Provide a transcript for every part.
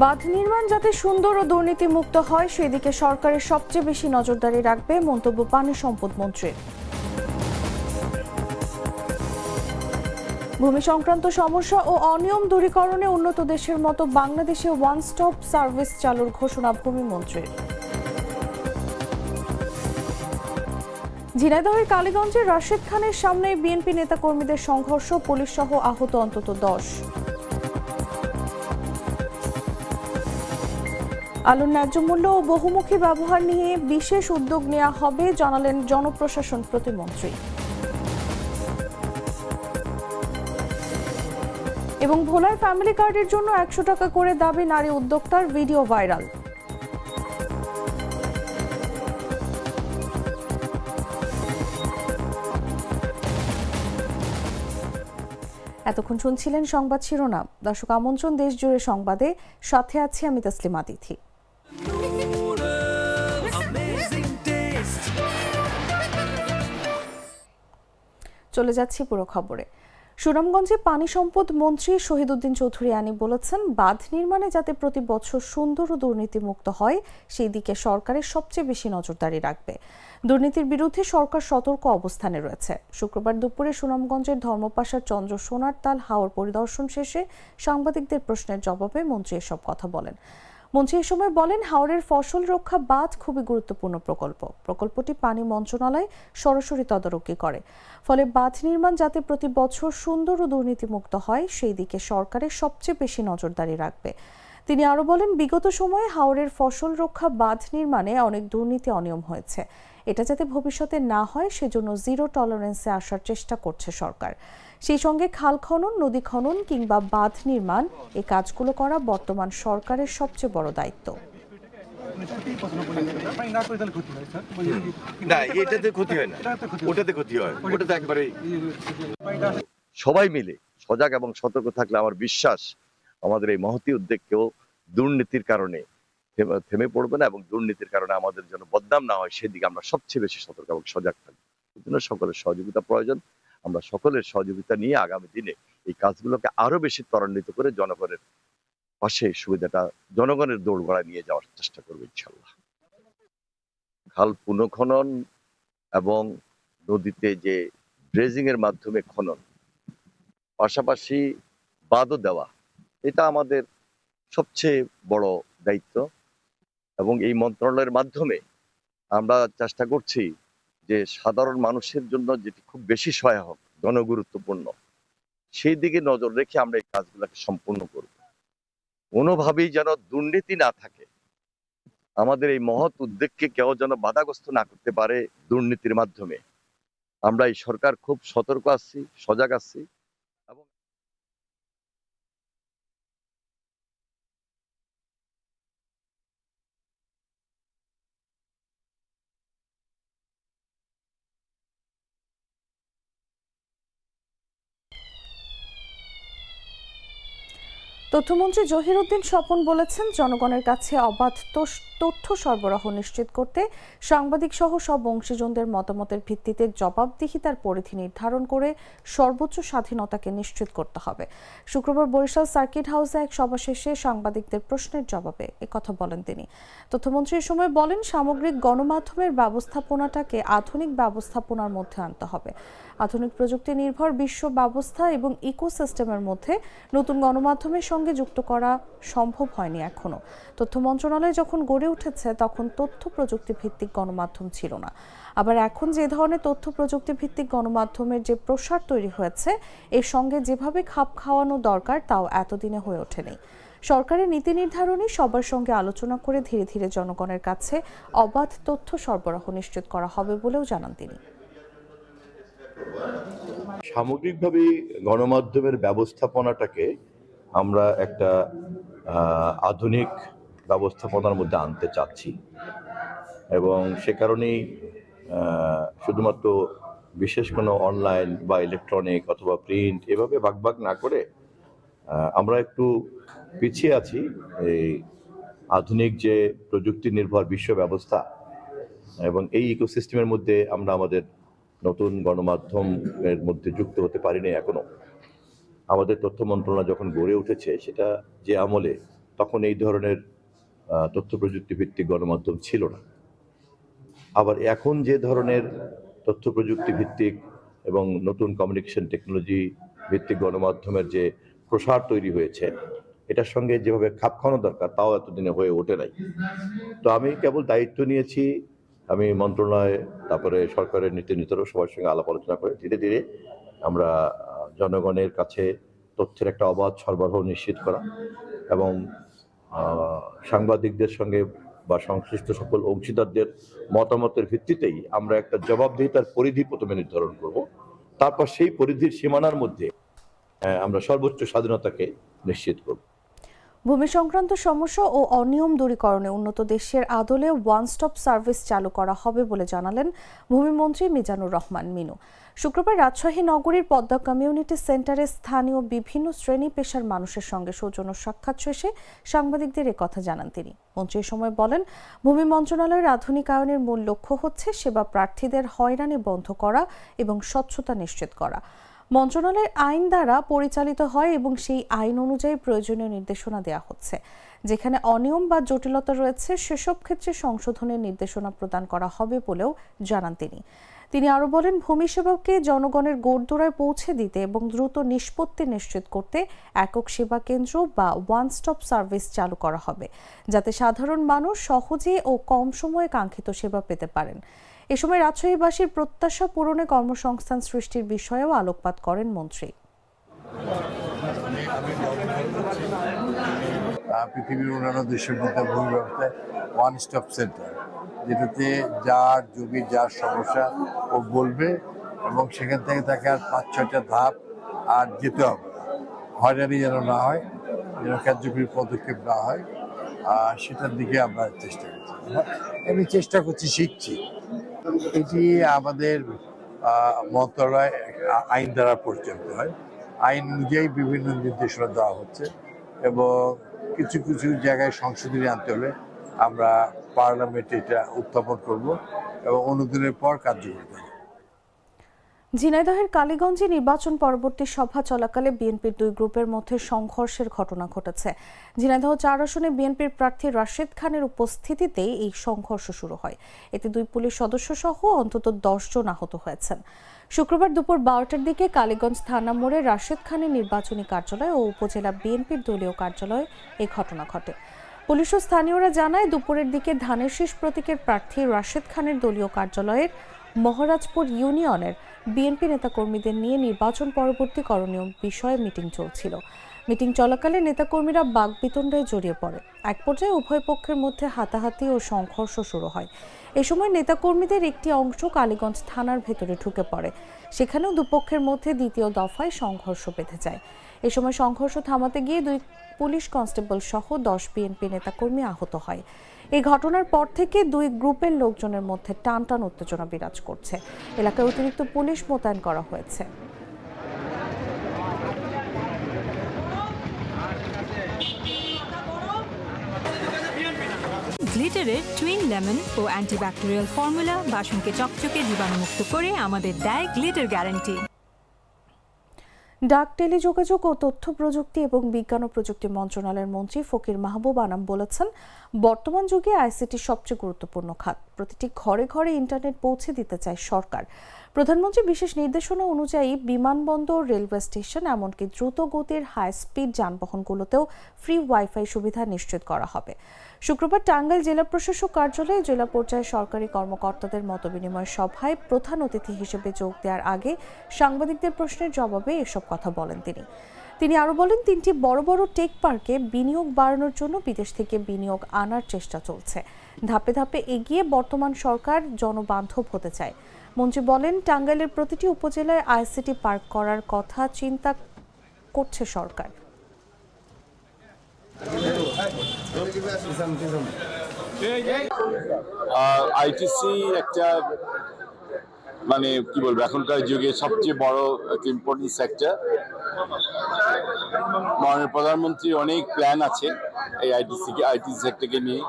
বাঁধ নির্মাণ যাতে সুন্দর ও দুর্নীতিমুক্ত হয় সেদিকে সরকারের সবচেয়ে বেশি নজরদারি রাখবে মন্তব্য পানি সম্পদ মন্ত্রীর। ভূমি সংক্রান্ত সমস্যা ও অনিয়ম দূরীকরণে উন্নত দেশের মতো বাংলাদেশে ওয়ান স্টপ সার্ভিস চালুর ঘোষণা ভূমিমন্ত্রীর। ঝিনাইদহের কালীগঞ্জে রাশেদ খানের সামনে বিএনপি নেতাকর্মীদের সংঘর্ষ, পুলিশ সহ আহত অন্তত 10। আলুর ন্যায্য মূল্য ও বহুমুখী ব্যবহার নিয়ে বিশেষ উদ্যোগ নেওয়া হবে জানালেন জনপ্রশাসন প্রতিমন্ত্রী। এবং ভোলায় ফ্যামিলি কার্ডের জন্য 100 টাকা করে দাবি নারী উদ্যোক্তার, ভিডিও ভাইরাল। এতক্ষণ শুনছিলেন সংবাদ শিরোনাম। দর্শক, আমন্ত্রণ দেশ জুড়ে সংবাদে, সাথে আছি আমি তাসলিমা তিথি। চলে যাচ্ছি পুরো খবরে। সুনামগঞ্জে পানি সম্পদ মন্ত্রী শহীদউদ্দিন চৌধুরী আনি বলেছেন, বাঁধ নির্মাণে যাতে প্রতি বছর সুন্দর ও দুর্নীতিমুক্ত হয় সেই দিকে সরকারের সবচেয়ে বেশি নজরদারি রাখবে। দুর্নীতির বিরুদ্ধে সরকার সতর্ক অবস্থানে রয়েছে। শুক্রবার দুপুরে সুনামগঞ্জের ধর্মপাশার চন্দ্র সোনার তাল হাওর পরিদর্শন শেষে সাংবাদিকদের প্রশ্নের জবাবে মন্ত্রী এসব কথা বলেন। মন্ত্রী এ সময় বলেন, হাওরের ফসল রক্ষা বাঁধ খুবই গুরুত্বপূর্ণ প্রকল্প। প্রকল্পটি পানি মন্ত্রণালয় সরাসরি তদারকি করে। ফলে বাঁধ নির্মাণ যাতে প্রতি বছর সুন্দর ও দুর্নীতিমুক্ত হয় সেই দিকে সরকারের সবচেয়ে বেশি নজরদারি রাখবে। তিনি আরো বলেন, বিগত সময়ে হাওরের ফসল রক্ষা বাঁধ নির্মাণে অনেক দুর্নীতি অনিয়ম হয়েছে। এটা যাতে ভবিষ্যতে না হয় সেজন্য জিরো টলারেন্সে আসার চেষ্টা করছে সরকার। সেই সঙ্গে খাল খনন, নদী খনন কিংবা বাঁধ নির্মাণ, এই কাজগুলো করা বর্তমান সরকারের সবচেয়ে বড় দায়িত্ব। সবাই মিলে সজাগ এবং সতর্ক থাকলে আমার বিশ্বাস আমাদের এই মহতী উদ্যোগকেও দুর্নীতির কারণে থেমে পড়বে না, এবং দুর্নীতির কারণে আমাদের জন্য বদনাম না হয় সেদিকে আমরা সবচেয়ে বেশি সতর্ক এবং সজাগ থাকবো। এই জন্য সকলের সহযোগিতা প্রয়োজন। আমরা সকলের সহযোগিতা নিয়ে আগামী দিনে এই কাজগুলোকে আরো বেশি ত্বরান্বিত করে জনগণের পাশে সুবিধাটা, জনগণের দৌড়গড়ায় নিয়ে যাওয়ার চেষ্টা করবো ইনশাল্লাহ। খাল পুনঃখনন এবং নদীতে যে ড্রেজিং এর মাধ্যমে খনন, পাশাপাশি বাঁধও দেওয়া, এটা আমাদের সবচেয়ে বড় দায়িত্ব। এবং এই মন্ত্রণালয়ের মাধ্যমে আমরা চেষ্টা করছি যে সাধারণ মানুষের জন্য যেটি খুব বেশি সহায়ক, জনগুরুত্বপূর্ণ, সেই দিকে নজর রেখে আমরা এই কাজগুলোকে সম্পূর্ণ করব। কোনোভাবেই যেন দুর্নীতি না থাকে, আমাদের এই মহৎ উদ্যোগকে কেউ যেন বাধাগ্রস্ত না করতে পারে দুর্নীতির মাধ্যমে। আমরা এই সরকার খুব সতর্ক আছি, সজাগ আছি। এবং তথ্যমন্ত্রী জহিরউদ্দিন স্বপন বলেছেন, জনগণের কাছে অবাধ তথ্য সরবরাহ নিশ্চিত করতে সাংবাদিক সহ সব অংশীজনদের মতামতের ভিত্তিতে জবাবদিহিতার পরিধি নির্ধারণ করে সর্বোচ্চ স্বাধীনতাকে নিশ্চিত করতে হবে। শুক্রবার বরিশাল সার্কিট হাউসে এক সভা শেষে সাংবাদিকদের প্রশ্নের জবাবে একথা বলেন তিনি। তথ্যমন্ত্রী এ সময় বলেন, সামগ্রিক গণমাধ্যমের ব্যবস্থাপনাটাকে আধুনিক ব্যবস্থাপনার মধ্যে আনতে হবে। আধুনিক প্রযুক্তি নির্ভর বিশ্ব ব্যবস্থা এবং ইকোসিস্টেমের মধ্যে নতুন গণমাধ্যমের সঙ্গে যুক্ত করা সম্ভব হয়নি এখনো। তথ্য মন্ত্রণালয় যখন গড়ে উঠেছে তখন তথ্য প্রযুক্তি ভিত্তিক গণমাধ্যম ছিল না। আবার এখন যে ধরনের তথ্য প্রযুক্তি ভিত্তিক গণমাধ্যমের যে প্রসার তৈরি হয়েছে, এর সঙ্গে যেভাবে খাপ খাওয়ানো দরকার তাও এতদিনে হয়ে ওঠেনি। সরকারের নীতি নির্ধারণী সবার সঙ্গে আলোচনা করে ধীরে ধীরে জনগণের কাছে অবাধ তথ্য সরবরাহ নিশ্চিত করা হবে বলেও জানান তিনি। সামগ্রিকভাবে গণমাধ্যমের ব্যবস্থাপনাটাকে আমরা একটা আধুনিক ব্যবস্থাপনার মধ্যে আনতে চাচ্ছি, এবং সে কারণেই শুধুমাত্র বিশেষ কোনো অনলাইন বা ইলেকট্রনিক অথবা প্রিন্ট এভাবে ভাগ ভাগ না করে আমরা একটু পিছিয়ে আছি এই আধুনিক যে প্রযুক্তি নির্ভর বিশ্ব ব্যবস্থা, এবং এই ইকোসিস্টেমের মধ্যে আমরা আমাদের নতুন গণমাধ্যমের মধ্যে যুক্ত হতে পারিনি এখনো। আমাদের তথ্য মন্ত্রণালয় যখন গড়ে উঠেছে সেটা যে আমলে তখন এই ধরনের তথ্য প্রযুক্তি ভিত্তিক গণমাধ্যম ছিল না। আবার এখন যে ধরনের তথ্য প্রযুক্তি ভিত্তিক এবং নতুন কমিউনিকেশন টেকনোলজি ভিত্তিক গণমাধ্যমের যে প্রসার তৈরি হয়েছে, এটার সঙ্গে যেভাবে খাপ খাওয়ানো দরকার তাও এতদিনে হয়ে ওঠে নাই। তো আমি কেবল দায়িত্ব নিয়েছি, আমি মন্ত্রণালয় তারপরে সরকারের নীতি নির্ধারক সবার সঙ্গে আলাপ আলোচনা করে ধীরে ধীরে আমরা জনগণের কাছে তথ্যের একটা অবাধ সরবরাহ নিশ্চিত করা এবং সাংবাদিকদের সঙ্গে বা সংশ্লিষ্ট সকল অংশীদারদের মতামতের ভিত্তিতেই আমরা একটা জবাবদিহিতার পরিধি প্রথমে নির্ধারণ করব, তারপর সেই পরিধির সীমানার মধ্যে আমরা সর্বোচ্চ স্বাধীনতাকে নিশ্চিত করব। ভূমি সংক্রান্ত সমস্যা ও অনিয়ম দূরীকরণে উন্নত দেশের আদলে ওয়ান স্টপ সার্ভিস চালু করা হবে বলে জানালেন ভূমিমন্ত্রী মিজানুর রহমান মিনু। শুক্রবার রাজশাহী নগরীর পদ্মা কমিউনিটি সেন্টারে স্থানীয় বিভিন্ন শ্রেণী পেশার মানুষের সঙ্গে সৌজন্য সাক্ষাৎ শেষে সাংবাদিকদের একথা জানান তিনি। মন্ত্রী এ সময় বলেন, ভূমি মন্ত্রণালয়ের আধুনিকায়নের মূল লক্ষ্য হচ্ছে সেবা প্রার্থীদের হয়রানি বন্ধ করা এবং স্বচ্ছতা নিশ্চিত করা। মন্ত্রণালয়ের আইন দ্বারা পরিচালিত হয় এবং সেই আইন অনুযায়ী প্রয়োজনীয় নির্দেশনা দেওয়া হচ্ছে। যেখানে অনিয়ম বা জটিলতা রয়েছে সেসব ক্ষেত্রে সংশোধনের নির্দেশনা প্রদান করা হবে বলেও জানান তিনি। তিনি আরও বলেন, ভূমি সেবাকে জনগণের গোড়দোড়ায় পৌঁছে দিতে এবং দ্রুত নিষ্পত্তি নিশ্চিত করতে একক সেবা কেন্দ্র বা ওয়ান স্টপ সার্ভিস চালু করা হবে, যাতে সাধারণ মানুষ সহজে ও কম সময়ে কাঙ্ক্ষিত সেবা পেতে পারেন। এ সময় রাজশাহীবাসীর প্রত্যাশা পূরণে কর্মসংস্থান সৃষ্টির বিষয়েও আলোকপাত করেন মন্ত্রী। পৃথিবীর অন্যান্য দেশের মধ্যে ভূমি ব্যবস্থায় ওয়ান স্টপ সেন্টার, যেটাতে যার জমি যার সমস্যা ও বলবে এবং সেখান থেকে তাকে আর 5-6টা ধাপ আর যেতে হবে না, হয়রানি যেন না হয়, যেন কার্যকরী পদক্ষেপ না হয়, সেটার দিকে আমরা চেষ্টা করছি। আমি চেষ্টা করছি, শিখছি। এটি আমাদের মন্ত্রণালয় আইন দ্বারা পরিচালিত হয়। আইন অনুযায়ী বিভিন্ন নির্দেশনা দেওয়া হচ্ছে এবং কিছু কিছু জায়গায় সংশোধনী আনতে হলে আমরা পার্লামেন্টে এটা উত্থাপন করব এবং অনুমোদনের পর কার্যকরী হবে। ঝিনাইদহের কালীগঞ্জে নির্বাচন পরবর্তী সভা চলাকালে বিএনপির দুই গ্রুপের মধ্যে সংঘর্ষের ঘটনা ঘটেছে। ঝিনাইদহ 4 আসনে বিএনপির প্রার্থী রাশেদ খানের উপস্থিতিতে এই সংঘর্ষ শুরু হয়। এতে দুই পুলিশ সদস্য সহ অন্তত 10 জন আহত হয়েছেন। শুক্রবার দুপুর 12টার দিকে কালীগঞ্জ থানা মোড়ে রাশেদ খানের নির্বাচনী কার্যালয় ও উপজেলা বিএনপির দলীয় কার্যালয়ে এই ঘটনা ঘটে। পুলিশ ও স্থানীয়রা জানায়, দুপুরের দিকে ধানের শীষ প্রতীকের প্রার্থী রাশেদ খানের দলীয় কার্যালয়ের মহারাজপুর ইউনিয়নের বিএনপি নেতাকর্মীদের নিয়ে নির্বাচন পরবর্তী করণীয় বিষয়ে মিটিং চলছিল। মিটিং চলাকালে নেতাকর্মীরা বাকবিতণ্ডায় জড়িয়ে পড়ে। এক পর্যায়ে উভয় পক্ষের মধ্যে হাতাহাতি ও সংঘর্ষ শুরু হয়। এ সময় নেতাকর্মীদের একটি অংশ কালীগঞ্জ থানার ভেতরে ঢুকে পড়ে। সেখানেও দুপক্ষের মধ্যে দ্বিতীয় দফায় সংঘর্ষ বেঁধে যায়। এ সময় সংঘর্ষ থামাতে গিয়ে দুই পুলিশ কনস্টেবল সহ 10 বিএনপি নেতাকর্মী আহত হয়। এই ঘটনার পর থেকে দুই গ্রুপের লোকজনের মধ্যে টানটান উত্তেজনা বিরাজ করছে। এলাকায় অতিরিক্ত পুলিশ মোতায়েন করা হয়েছে। গ্লিটারের টুইন লেমন ও অ্যান্টিব্যাকটেরিয়াল ফর্মুলা বাসনকে চকচকে জীবাণুমুক্ত করে আমাদের দেয় গ্লিটার গ্যারান্টি। ডাক, টেলিযোগাযোগ ও তথ্য প্রযুক্তি এবং বিজ্ঞান ও প্রযুক্তি মন্ত্রণালয়ের মন্ত্রী ফকির মাহবুব আনাম বলেছেন, বর্তমান যুগে আইসিটি সবচেয়ে গুরুত্বপূর্ণ খাত। প্রতিটি ঘরে ঘরে ইন্টারনেট পৌঁছে দিতে চায় সরকার। প্রধানমন্ত্রী বিশেষ নির্দেশনা অনুযায়ী বিমানবন্দর, রেলওয়ে স্টেশন, এমনকি দ্রুত গতির হাই স্পিড যানবাহনগুলোতেও ফ্রি ওয়াইফাই সুবিধা নিশ্চিত করা হবে। শুক্রবার টাঙ্গাইল জেলা প্রশাসক কার্যালয়ে জেলা পর্যায়ে সরকারি কর্মকর্তাদের মতবিনিময় সভায় প্রধান অতিথি হিসেবে যোগ দেওয়ার আগে সাংবাদিকদের প্রশ্নের জবাবে এসব কথা বলেন তিনি আরও বলেন, 3টি বড় বড় টেক পার্কে বিনিয়োগ বাড়ানোর জন্য বিদেশ থেকে বিনিয়োগ আনার চেষ্টা চলছে। ধাপে ধাপে এগিয়ে বর্তমান সরকার জনবান্ধব হতে চায়। মন্ত্রী বলেন, টাঙ্গাইলের প্রতিটি উপজেলায় আইসিটি পার্ক করার কথা চিন্তা করছে সরকার। আইটিসি একটা মানে কি বলবো, এখনকার যুগে সবচেয়ে বড় একটা ইম্পর্টেন্ট সেক্টর। মাননীয় প্রধানমন্ত্রীর অনেক প্ল্যান আছে এই আইটি সেক্টরকে নিয়ে।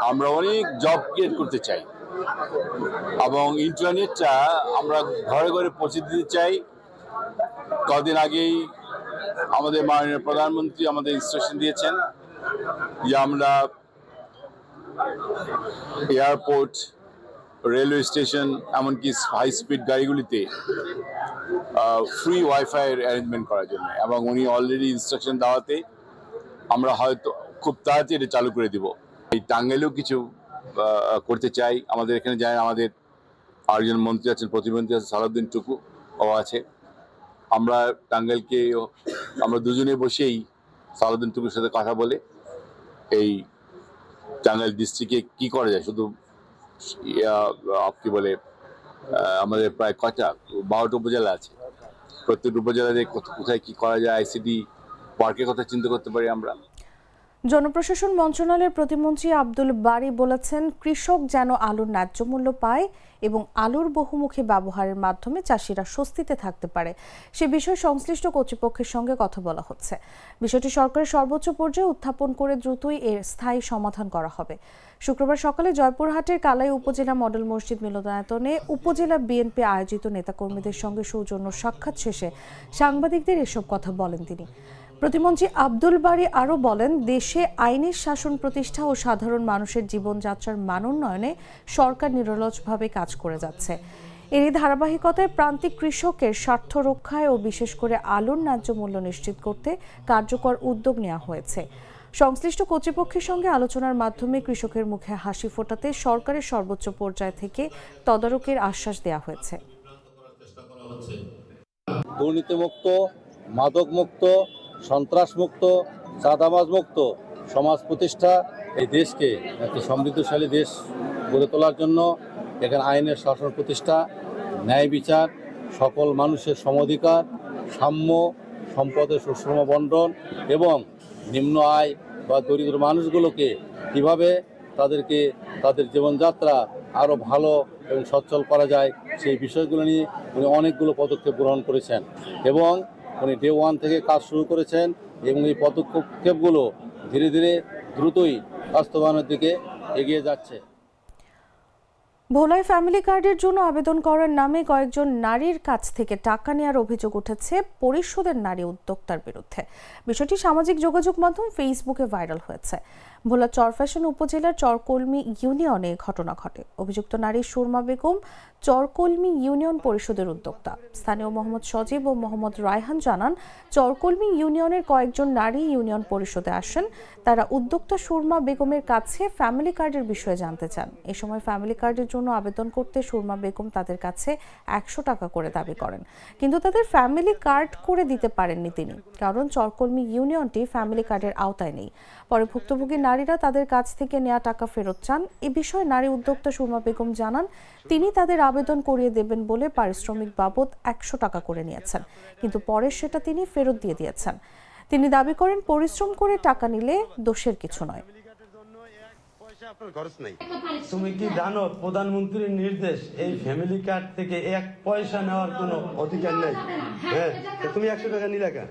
আমরা অনেক জব ক্রিয়েট করতে চাই এবং ইন্টারনেটটা আমরা ঘরে ঘরে পৌঁছে দিতে চাই। কদিন আগেই আমাদের মাননীয় প্রধানমন্ত্রী আমাদের ইনস্ট্রাকশন দিয়েছেন যে আমরা এয়ারপোর্ট, রেলওয়ে স্টেশন, এমনকি হাই স্পিড গাড়িগুলিতে ফ্রি ওয়াইফাই অ্যারেঞ্জমেন্ট করার জন্য, এবং উনি অলরেডি ইনস্ট্রাকশন দেওয়াতে আমরা হয়তো খুব তাড়াতাড়ি এটা চালু করে দিব। এই টাঙ্গাইলেও কিছু করতে চাই। আমাদের এখানে যায় আমাদের আরেকজন মন্ত্রী আছেন, প্রতিমন্ত্রী আছেন, সালাউদ্দিন টুকু ও আছে। আমরা টাঙ্গাইলকে আমরা দুজনে বসেই সালাউদ্দিন টুকুর সাথে কথা বলে এই টাঙ্গাইল ডিস্ট্রিক্টে কি করা যায়, শুধু কি বলে আমাদের প্রায় 12টা উপজেলা আছে, প্রত্যেক উপজেলাতে কোথায় কি করা যায়, আইসিডি পার্কের কথা চিন্তা করতে পারি আমরা। জনপ্রশাসন মন্ত্রণালয়ের প্রতিমন্ত্রী আব্দুল বারী বলেছেন, কৃষক যেন আলুর ন্যায্য মূল্য পায় এবং আলুর বহুমুখী ব্যবহারের মাধ্যমে চাষিরা স্বস্তিতে থাকতে পারে সে বিষয়ে সংশ্লিষ্ট কর্তৃপক্ষের সঙ্গে কথা বলা হচ্ছে। বিষয়টি সরকারের সর্বোচ্চ পর্যায়ে উত্থাপন করে দ্রুতই এর স্থায়ী সমাধান করা হবে। শুক্রবার সকালে জয়পুরহাটের কালাই উপজেলা মডেল মসজিদ মিলনায়তনে উপজেলা বিএনপি আয়োজিত নেতাকর্মীদের সঙ্গে সৌজন্য সাক্ষাৎ শেষে সাংবাদিকদের এসব কথা বলেন তিনি। প্রতিমন্ত্রী আব্দুল বারী আরও বলেন, দেশে আইনের শাসন প্রতিষ্ঠা ও সাধারণ মানুষের জীবনযাত্রার মান উন্নয়নে সরকার নিরলসভাবে কাজ করে যাচ্ছে। এরই ধারাবাহিকতায় প্রান্তিক কৃষকের স্বার্থ রক্ষায় ও বিশেষ করে আলুর ন্যায্য মূল্য নিশ্চিত করতে কার্যকর উদ্যোগ নেওয়া হয়েছে। সংশ্লিষ্ট কর্তৃপক্ষের সঙ্গে আলোচনার মাধ্যমে কৃষকের মুখে হাসি ফোটাতে সরকারের সর্বোচ্চ পর্যায় থেকে তদারকির আশ্বাস দেওয়া হয়েছে। দুর্নীতিমুক্ত, মাদকমুক্ত, সন্ত্রাসমুক্ত, চাঁদাবাজমুক্ত সমাজ প্রতিষ্ঠা, এই দেশকে একটি সমৃদ্ধশালী দেশ গড়ে তোলার জন্য এখানে আইনের শাসন প্রতিষ্ঠা, ন্যায় বিচার, সকল মানুষের সমঅধিকার, সাম্য, সম্পদের সুষম বণ্টন এবং নিম্ন আয় বা দরিদ্র মানুষগুলোকে কীভাবে তাদেরকে তাদের জীবনযাত্রা আরও ভালো এবং সচ্ছল করা যায় সেই বিষয়গুলো নিয়ে উনি অনেকগুলো পদক্ষেপ গ্রহণ করেছেন এবং উনি ডে 1 থেকে কাজ শুরু করেছেন এবং এই পদক্ষেপগুলো ধীরে ধীরে দ্রুতই বাস্তবায়নের দিকে এগিয়ে যাচ্ছে। ভোলায় ফ্যামিলি কার্ডের জন্য আবেদন করার নামে কয়েকজন নারীর কাছ থেকে টাকা নেওয়ার অভিযোগ উঠেছে পরিষদের নারী উদ্যোক্তার বিরুদ্ধে। বিষয়টি সামাজিক যোগাযোগ মাধ্যম ফেসবুকে ভাইরাল হয়েছে। ভোলা চরফ্যাশন উপজেলার চরকলমি ইউনিয়নে ঘটনা ঘটে। অভিযুক্ত নারী সুরমা বেগম চরকলমি ইউনিয়ন পরিষদের উদ্যোক্তা। স্থানীয় মোহাম্মদ সজীব ও মোহাম্মদ রায়হান জানান, চরকলমি ইউনিয়নের কয়েকজন নারী ইউনিয়ন পরিষদে আসেন। তারা উদ্যোক্তা সুরমা বেগমের কাছে ফ্যামিলি কার্ডের বিষয়ে জানতে চান। এ সময় ফ্যামিলি কার্ডের জন্য আবেদন করতে সুরমা বেগম তাদের কাছে 100 টাকা করে দাবি করেন, কিন্তু তাদের ফ্যামিলি কার্ড করে দিতে পারেননি তিনি, কারণ চরকলমি ইউনিয়নটি ফ্যামিলি কার্ডের আওতায় নেই। পরে ভুক্তভোগী নারীরা তাদের কাছ থেকে নেওয়া টাকা ফেরত চান। এ বিষয়ে নারী উদ্যোক্তা সুরমা বেগম জানান, তিনি তাদের আবেদন করিয়ে দেবেন বলে পারিশ্রমিক বাবদ 100 টাকা করে নিয়েছেন, কিন্তু পরে সেটা তিনি ফেরত দিয়ে দিয়েছেন। তিনি দাবি করেন, পরিশ্রম করে টাকা নিলে দোষের কিছু নয়। তুমি কি জানো প্রধানমন্ত্রীর নির্দেশ এই ফ্যামিলি কার্ড থেকে 1 পয়সা নেওয়ার কোনো অধিকার নেই? হ্যাঁ, তুমি 100 টাকা নিলে কেন?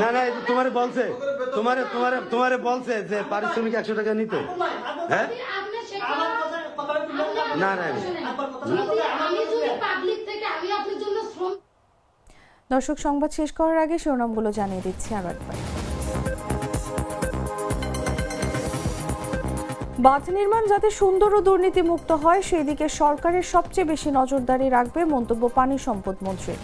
না না, তোমারে বলছে তোমারে বলছে যে পারিশ্রমিক 100 টাকা নিতে। হ্যাঁ, না না, দর্শক, সংবাদ শেষ করার আগে শিরোনামগুলো জানিয়ে দিচ্ছি আরো একবার। বাঁধ নির্মাণ যাতে সুন্দর ও দুর্নীতিমুক্ত হয় সেই দিকে সরকারের সবচেয়ে বেশি নজরদারি রাখবে মন্তব্য পানি সম্পদ মন্ত্রীর।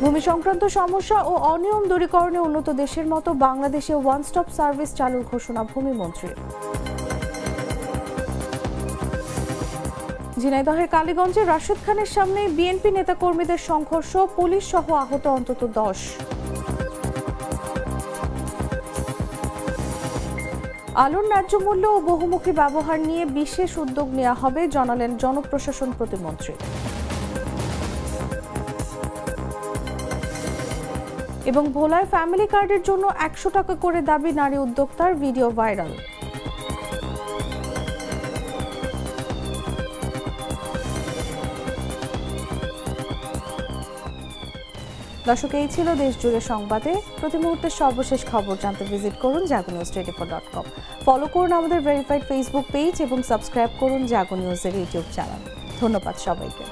ভূমি সংক্রান্ত সমস্যা ও অনিয়ম দূরীকরণে উন্নত দেশের মতো বাংলাদেশে ওয়ান স্টপ সার্ভিস চালুর ঘোষণা ভূমি মন্ত্রীর। ঝিনাইদহের কালীগঞ্জে রাশেদ খানের সামনে বিএনপি নেতাকর্মীদের সংঘর্ষ, পুলিশ সহ আহত অন্তত 10। আলুর ন্যায্য মূল্য ও বহুমুখী ব্যবহার নিয়ে বিশেষ উদ্যোগ নেওয়া হবে, জানালেন জনপ্রশাসন প্রতিমন্ত্রী। এবং ভোলায় ফ্যামিলি কার্ডের জন্য 100 টাকা করে দাবি নারী উদ্যোক্তার, ভিডিও ভাইরাল। দর্শক, এই ছিল দেশ জুড়ে সংবাদে। প্রতি মুহূর্তের সর্বশেষ খবর জানতে ভিজিট করুন jagonews24.com। ফলো করুন আমাদের ভেরিফাইড ফেসবুক পেজ এবং সাবস্ক্রাইব করুন জাগো নিউজের ইউটিউব চ্যানেল। ধন্যবাদ সবাইকে।